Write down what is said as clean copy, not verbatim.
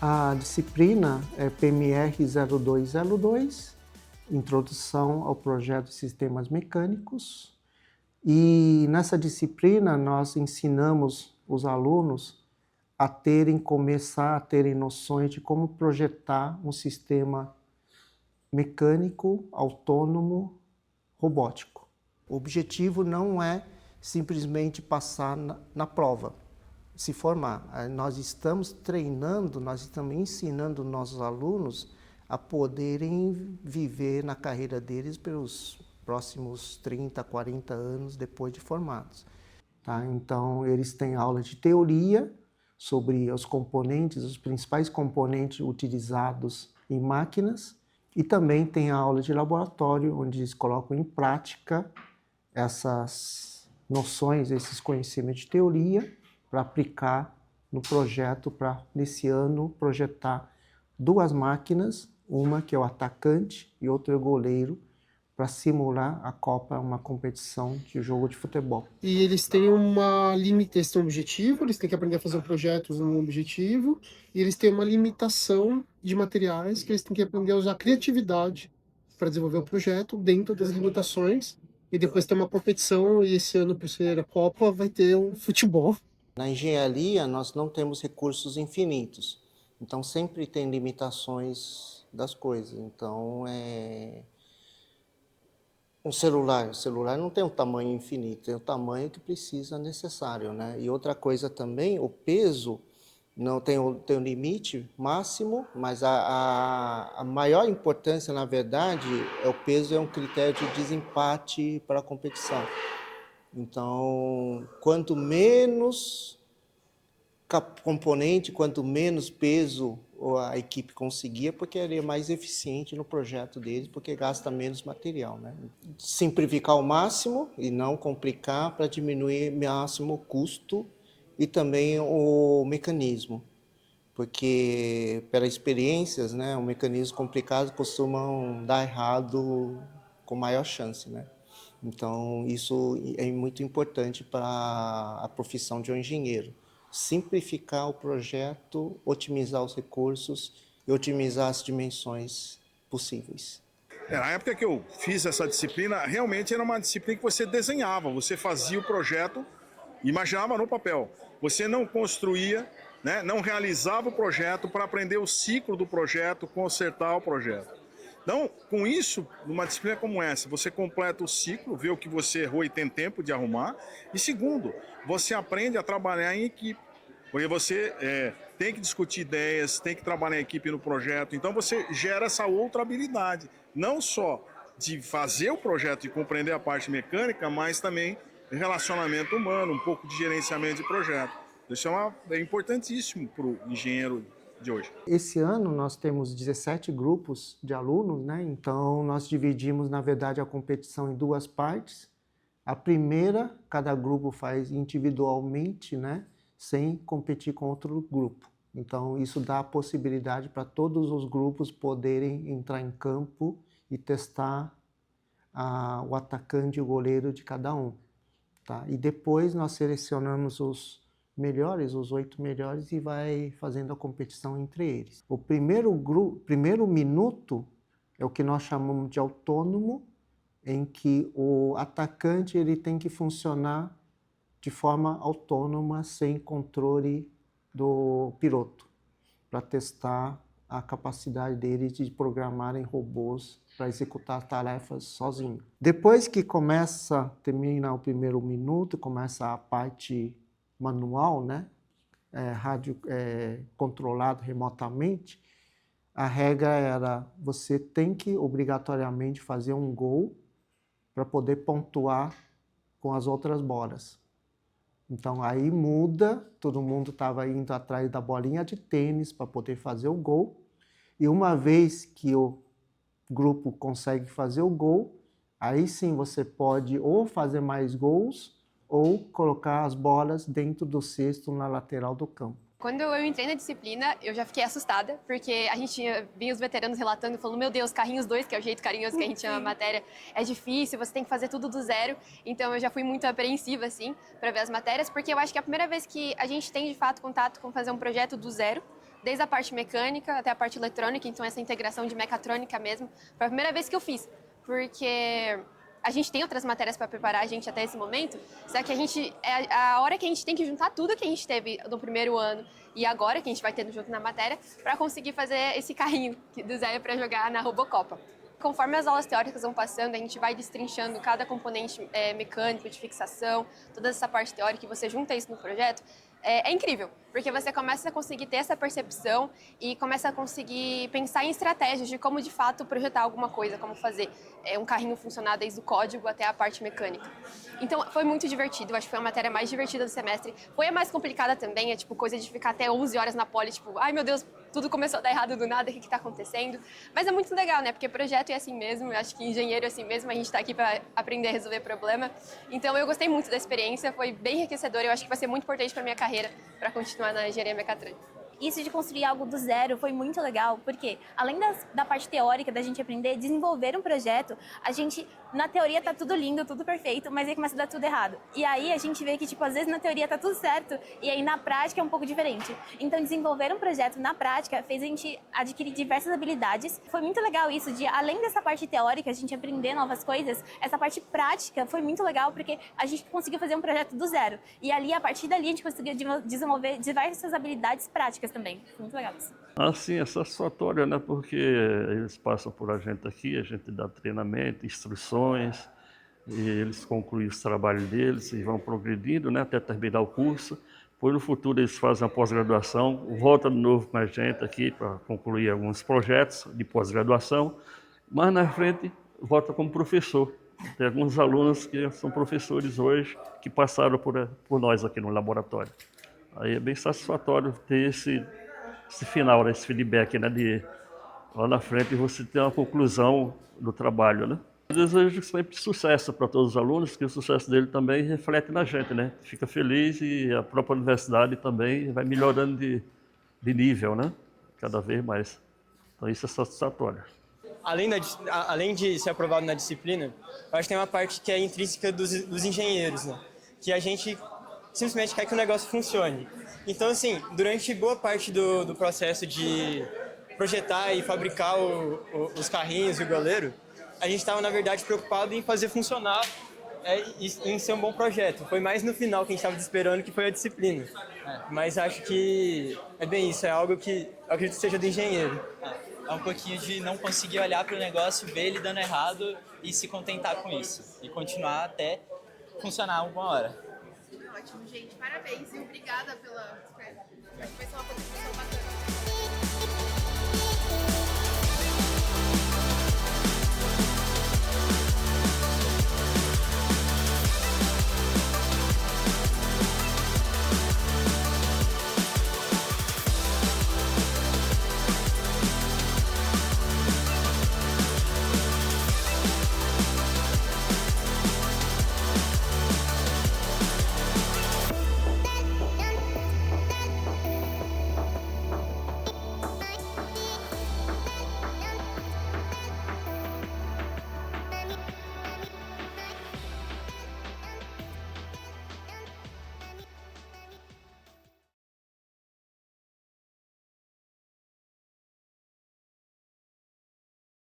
A disciplina é PMR 0202, Introdução ao Projeto de Sistemas Mecânicos. E nessa disciplina nós ensinamos os alunos a começar a terem noções de como projetar um sistema mecânico, autônomo, robótico. O objetivo não é simplesmente passar na prova, se formar. Nós estamos treinando, nós estamos ensinando nossos alunos a poderem viver na carreira deles pelos próximos 30, 40 anos depois de formados. Tá? Então, eles têm aula de teoria sobre os componentes, os principais componentes utilizados em máquinas, e também tem a aula de laboratório, onde eles colocam em prática essas noções, esses conhecimentos de teoria, para aplicar no projeto, para, nesse ano, projetar duas máquinas, uma que é o atacante e outra é o goleiro, para simular a Copa, uma competição de jogo de futebol. E eles têm uma limitação objetivo, eles têm que aprender a fazer projetos no objetivo, e eles têm uma limitação de materiais, que eles têm que aprender a usar a criatividade para desenvolver o projeto dentro das limitações, e depois tem uma competição, e esse ano, por ser a Copa, vai ter um futebol. Na engenharia, nós não temos recursos infinitos, então sempre tem limitações das coisas. Então, o celular não tem um tamanho infinito, tem o tamanho que precisa, necessário, né? E outra coisa também, o peso não tem um limite máximo, mas a maior importância, na verdade, o peso é um critério de desempate para a competição. Então, quanto menos componente, quanto menos peso a equipe conseguia, porque ela é mais eficiente no projeto deles, porque gasta menos material, né? Simplificar ao máximo e não complicar para diminuir ao máximo o custo e também o mecanismo, porque pelas experiências, né, o mecanismo complicado costumam dar errado com maior chance, né? Então, isso é muito importante para a profissão de um engenheiro. Simplificar o projeto, otimizar os recursos e otimizar as dimensões possíveis. Na época que eu fiz essa disciplina, realmente era uma disciplina que você desenhava, você fazia o projeto, imaginava no papel. Você não construía, né, não realizava o projeto para aprender o ciclo do projeto, consertar o projeto. Então, com isso, numa disciplina como essa, você completa o ciclo, vê o que você errou e tem tempo de arrumar. E segundo, você aprende a trabalhar em equipe, porque você tem que discutir ideias, tem que trabalhar em equipe no projeto. Então, você gera essa outra habilidade, não só de fazer o projeto e compreender a parte mecânica, mas também relacionamento humano, um pouco de gerenciamento de projeto. Isso é importantíssimo para o engenheiro de hoje. Esse ano nós temos 17 grupos de alunos, né? Então nós dividimos, na verdade, a competição em duas partes. A primeira, cada grupo faz individualmente, né? Sem competir com outro grupo. Então isso dá a possibilidade para todos os grupos poderem entrar em campo e testar o atacante e o goleiro de cada um. Tá? E depois nós selecionamos os melhores, os 8 melhores, e vai fazendo a competição entre eles. O primeiro minuto é o que nós chamamos de autônomo, em que o atacante ele tem que funcionar de forma autônoma, sem controle do piloto, para testar a capacidade dele de programarem robôs para executar tarefas sozinho. Depois que termina o primeiro minuto, começa a parte manual, né? Controlado remotamente. A regra era, você tem que obrigatoriamente fazer um gol para poder pontuar com as outras bolas. Então aí muda, todo mundo estava indo atrás da bolinha de tênis para poder fazer o gol. E uma vez que o grupo consegue fazer o gol, aí sim você pode ou fazer mais gols ou colocar as bolas dentro do cesto na lateral do campo. Quando eu entrei na disciplina, eu já fiquei assustada, porque a gente via os veteranos relatando, falando, meu Deus, carrinhos 2, que é o jeito carinhoso que a gente chama a matéria, é difícil, você tem que fazer tudo do zero. Então eu já fui muito apreensiva, assim, para ver as matérias, porque eu acho que é a primeira vez que a gente tem, de fato, contato com fazer um projeto do zero, desde a parte mecânica até a parte eletrônica, então essa integração de mecatrônica mesmo, foi a primeira vez que eu fiz, porque a gente tem outras matérias para preparar a gente até esse momento, só que é a hora que a gente tem que juntar tudo que a gente teve no primeiro ano e agora que a gente vai tendo junto na matéria para conseguir fazer esse carrinho do zero para jogar na Robocopa. Conforme as aulas teóricas vão passando, a gente vai destrinchando cada componente mecânico, de fixação, toda essa parte teórica, e você junta isso no projeto. É incrível, porque você começa a conseguir ter essa percepção e começa a conseguir pensar em estratégias de como, de fato, projetar alguma coisa, como fazer um carrinho funcionar desde o código até a parte mecânica. Então, foi muito divertido, acho que foi a matéria mais divertida do semestre. Foi a mais complicada também, tipo, coisa de ficar até 11 horas na poli, tipo, ai meu Deus, tudo começou a dar errado do nada, o que está acontecendo? Mas é muito legal, né? Porque projeto é assim mesmo, eu acho que engenheiro é assim mesmo, a gente está aqui para aprender a resolver problema. Então eu gostei muito da experiência, foi bem enriquecedor, eu acho que vai ser muito importante para minha carreira, para continuar na engenharia mecatrônica. Isso de construir algo do zero foi muito legal, porque além da parte teórica, da gente aprender a desenvolver um projeto, a gente, na teoria tá tudo lindo, tudo perfeito, mas aí começa a dar tudo errado. E aí a gente vê que, tipo, às vezes na teoria tá tudo certo, e aí na prática é um pouco diferente. Então desenvolver um projeto na prática fez a gente adquirir diversas habilidades. Foi muito legal isso de, além dessa parte teórica, a gente aprender novas coisas, essa parte prática foi muito legal, porque a gente conseguiu fazer um projeto do zero. E ali, a partir dali, a gente conseguiu desenvolver diversas habilidades práticas também. Foi muito legal isso. Assim, é satisfatório, né? Porque eles passam por a gente aqui, a gente dá treinamento, instruções, e eles concluem os trabalhos deles e vão progredindo, né? Até terminar o curso. Depois, no futuro, eles fazem a pós-graduação, voltam de novo com a gente aqui para concluir alguns projetos de pós-graduação. Mas, na frente, volta como professor. Tem alguns alunos que são professores hoje, que passaram por nós aqui no laboratório. Aí é bem satisfatório ter esse final, né, esse feedback, né, de lá na frente você ter uma conclusão do trabalho, né. Eu desejo sempre sucesso para todos os alunos, que o sucesso dele também reflete na gente, né, fica feliz e a própria universidade também vai melhorando de nível, né, cada vez mais. Então isso é satisfatório. Além de ser aprovado na disciplina, eu acho que tem uma parte que é intrínseca dos engenheiros, né, que a gente simplesmente quer que o negócio funcione. Então, assim, durante boa parte do processo de projetar e fabricar os carrinhos e o goleiro, a gente estava, na verdade, preocupado em fazer funcionar e em ser um bom projeto. Foi mais no final que a gente estava esperando, que foi a disciplina. Mas acho que é bem isso, é algo que eu acredito que seja do engenheiro. É um pouquinho de não conseguir olhar para o negócio, ver ele dando errado e se contentar com isso. E continuar até funcionar alguma hora. Ótimo, gente. Parabéns e obrigada pela... Acho que vai ser uma participação bacana.